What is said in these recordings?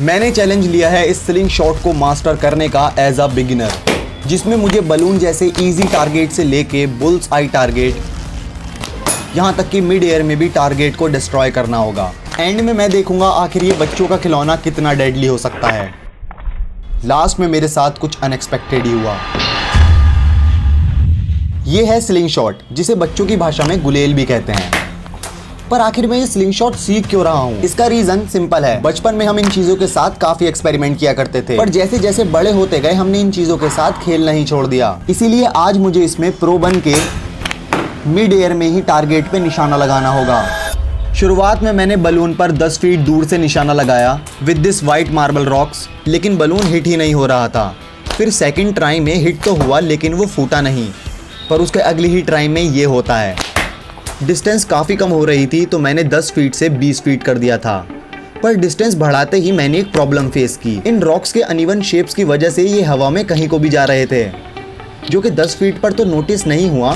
मैंने चैलेंज लिया है इस स्लिंग शॉट को मास्टर करने का एज अ बिगिनर, जिसमें मुझे बलून जैसे इजी टारगेट से लेके बुल्स आई टारगेट, यहाँ तक कि मिड एयर में भी टारगेट को डिस्ट्रॉय करना होगा। एंड में मैं देखूंगा आखिर ये बच्चों का खिलौना कितना डेडली हो सकता है। लास्ट में मेरे साथ कुछ अनएक्सपेक्टेड ही हुआ। ये है स्लिंग शॉट, जिसे बच्चों की भाषा में गुलेल भी कहते हैं। पर आखिर मैं ये स्लिंग शॉट सीख क्यों रहा हूँ? इसका रीजन सिंपल है। बचपन में हम इन चीजों के साथ काफी एक्सपेरिमेंट किया करते थे, पर जैसे जैसे बड़े होते गए हमने इन चीजों के साथ खेलना ही छोड़ दिया। इसीलिए आज मुझे इसमें प्रो बन के मिड एयर में ही टारगेट पे निशाना लगाना होगा। शुरुआत में मैंने बलून पर 10 फीट दूर से निशाना लगाया with this white marble rocks, लेकिन बलून हिट ही नहीं हो रहा था। फिर सेकंड ट्राई में हिट तो हुआ, लेकिन वो फूटा नहीं। पर उसके अगली ही ट्राई में ये होता है। डिस्टेंस काफ़ी कम हो रही थी, तो मैंने 10 फीट से 20 फीट कर दिया था। पर डिस्टेंस बढ़ाते ही मैंने एक प्रॉब्लम फेस की। इन रॉक्स के अनइवन शेप्स की वजह से ये हवा में कहीं को भी जा रहे थे, जो कि 10 फीट पर तो नोटिस नहीं हुआ,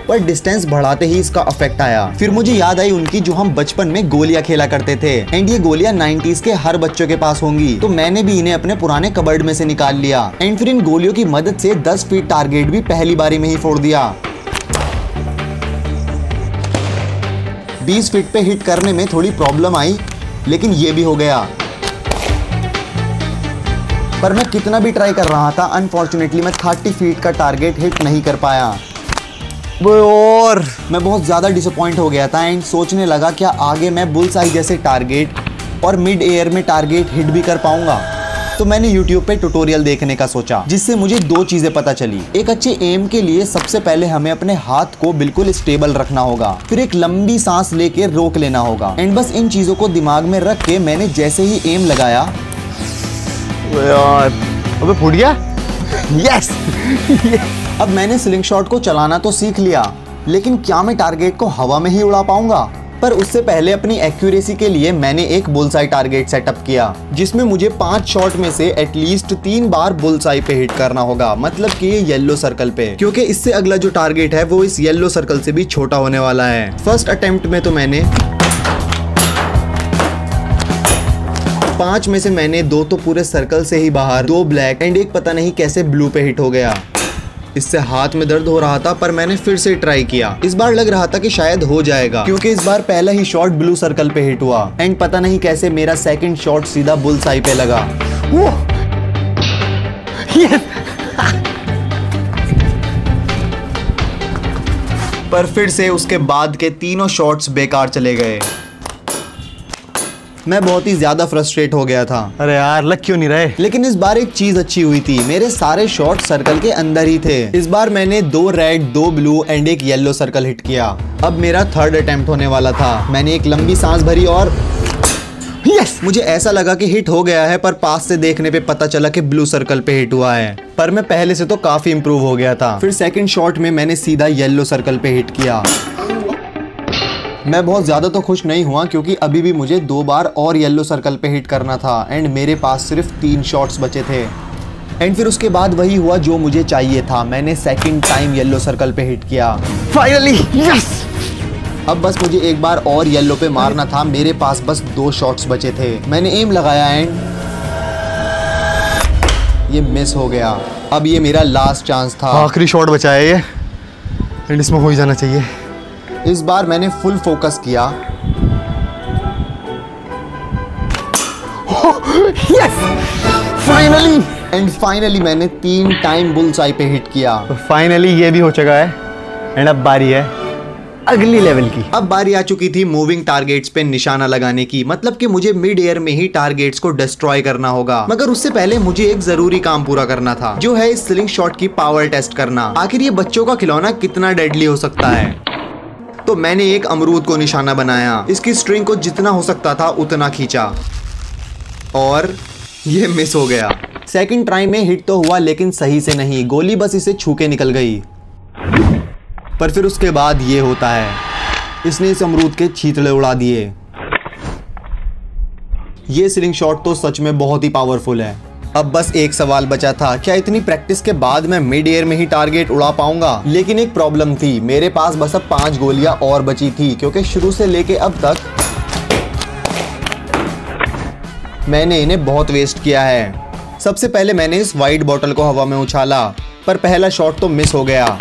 पर डिस्टेंस बढ़ाते ही इसका इफेक्ट आया। फिर मुझे याद आई उनकी जो हम बचपन में गोलियां खेला करते थे, एंड ये गोलियां 90s के हर बच्चों के पास होंगी। तो मैंने भी इन्हें अपने पुराने कबर्ड में से निकाल लिया, एंड फिर इन गोलियों की मदद से 10 फीट टारगेट भी पहली बारी में ही फोड़ दिया। 20 फीट पे हिट करने में थोड़ी प्रॉब्लम आई, लेकिन ये भी हो गया। पर मैं कितना भी ट्राई कर रहा था, अनफॉर्चुनेटली मैं 30 फीट का टारगेट हिट नहीं कर पाया। और मैं बहुत ज़्यादा डिसअपॉइंट हो गया था, एंड सोचने लगा क्या आगे मैं बुल्स आई जैसे टारगेट और मिड एयर में टारगेट हिट भी कर पाऊंगा। तो मैंने YouTube पे ट्यूटोरियल देखने का सोचा, जिससे मुझे 2 चीजें पता चली। एक अच्छे एम के लिए सबसे पहले हमें अपने हाथ को बिल्कुल स्टेबल रखना होगा, फिर एक लंबी सांस लेके रोक लेना होगा। एंड बस इन चीजों को दिमाग में रख के मैंने जैसे ही एम लगाया, यार अबे फूट गया। यस अब मैंने स्लिंग शॉट को चलाना तो सीख लिया, लेकिन क्या मैं टारगेट को हवा में ही उड़ा पाऊंगा? पर उससे पहले अपनी एक्यूरेसी के लिए मैंने एक बुल्सआई टारगेट सेटअप किया, जिसमें मुझे 5 शॉट में से एटलीस्ट 3 बार बुल्सआई पे हिट करना होगा, मतलब कि ये येलो सर्कल पे, क्योंकि इससे अगला जो टारगेट है वो इस येलो सर्कल से भी छोटा होने वाला है। फर्स्ट अटेम्प्ट में तो मैंने 5 में से मैंने 2 तो पूरे सर्कल से ही बाहर, 2 ब्लैक एंड एक पता नहीं कैसे ब्लू पे हिट हो गया। इससे हाथ में दर्द हो रहा था, पर मैंने फिर से ट्राई किया। इस बार लग रहा था कि शायद हो जाएगा, क्योंकि इस बार पहला ही शॉट ब्लू सर्कल पे हिट हुआ, एंड पता नहीं कैसे मेरा सेकंड शॉट सीधा बुल्सआई पे लगा। पर फिर से उसके बाद के तीनों शॉट्स बेकार चले गए। मैं बहुत ही ज्यादा फ्रस्ट्रेट हो गया था। अरे यार लग क्यों नहीं रहे? लेकिन इस बार एक चीज अच्छी हुई थी, मेरे सारे शॉट सर्कल के अंदर ही थे। इस बार मैंने 2 रेड, 2 ब्लू एंड एक येलो सर्कल हिट किया। अब मेरा 3rd अटेम्प्ट होने वाला था। मैंने एक लंबी सांस भरी और यस, मुझे ऐसा लगा कि हिट हो गया है, पर पास से देखने पे पता चला कि ब्लू सर्कल पे हिट हुआ है। पर मैं पहले से तो काफी इंप्रूव हो गया था। फिर सेकंड शॉट में मैंने सीधा येलो सर्कल पे हिट किया। मैं बहुत ज़्यादा तो खुश नहीं हुआ, क्योंकि अभी भी मुझे 2 बार और येलो सर्कल पे हिट करना था, एंड मेरे पास सिर्फ 3 शॉट्स बचे थे। एंड फिर उसके बाद वही हुआ जो मुझे चाहिए था। मैंने सेकंड टाइम येलो सर्कल पे हिट किया। Finally yes. अब बस मुझे एक बार और येलो पे मारना था। मेरे पास बस 2 शॉट्स बचे थे। मैंने एम लगाया एंड ये मिस हो गया। अब ये मेरा लास्ट चांस था। आखिरी शॉट बचा है ये, एंड इसमें हो ही जाना चाहिए। इस बार मैंने फुल फोकस किया। Yes finally. एंड फाइनली मैंने 3 टाइम बुल्सआई पे हिट किया। तो फाइनली ये भी हो चुका है, एंड अब बारी है अगली लेवल की। अब बारी आ चुकी थी मूविंग टारगेट्स पे निशाना लगाने की, मतलब कि मुझे मिड एयर में ही टारगेट्स को डिस्ट्रॉय करना होगा। मगर उससे पहले मुझे एक जरूरी काम पूरा करना था, जो है इस स्लिंग शॉट की पावर टेस्ट करना। आखिर ये बच्चों का खिलौना कितना डेडली हो सकता है। तो मैंने एक अमरूद को निशाना बनाया, इसकी स्ट्रिंग को जितना हो सकता था उतना खींचा, और ये मिस हो गया। सेकंड ट्राई में हिट तो हुआ, लेकिन सही से नहीं, गोली बस इसे छू के निकल गई। पर फिर उसके बाद ये होता है, इसने इस अमरूद के छींतड़े उड़ा दिए। ये स्लिंग शॉट तो सच में बहुत ही पावरफुल है। अब बस एक सवाल बचा था, क्या इतनी प्रैक्टिस के बाद मैं मिड एयर में ही टारगेट उड़ा पाऊंगा? लेकिन एक प्रॉब्लम थी, मेरे पास बस अब 5 गोलियां और बची थी, क्योंकि शुरू से लेके अब तक मैंने इन्हें बहुत वेस्ट किया है। सबसे पहले मैंने इस वाइट बॉटल को हवा में उछाला, पर पहला शॉट तो मिस हो गया।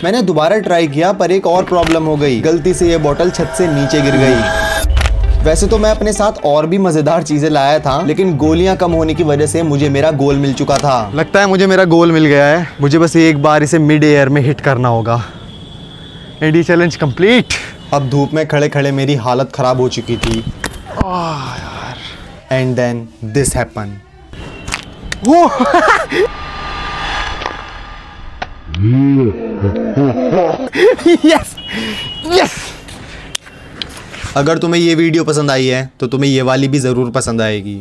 मैंने दोबारा ट्राई किया, पर एक और प्रॉब्लम हो गई। गलती से ये बॉटल छत से नीचे गिर गई। वैसे तो मैं अपने साथ और भी मजेदार चीजें लाया था, लेकिन गोलियां कम होने की वजह से मुझे मेरा गोल मिल चुका था। लगता है मुझे मेरा गोल मिल गया है। मुझे बस एक बार इसे मिड एयर में हिट करना होगा। एंड ये चैलेंज कंप्लीट। अब धूप में खड़े खड़े मेरी हालत खराब हो चुकी थी। And then this happen. Yes yes. अगर तुम्हें ये वीडियो पसंद आई है तो तुम्हें ये वाली भी जरूर पसंद आएगी।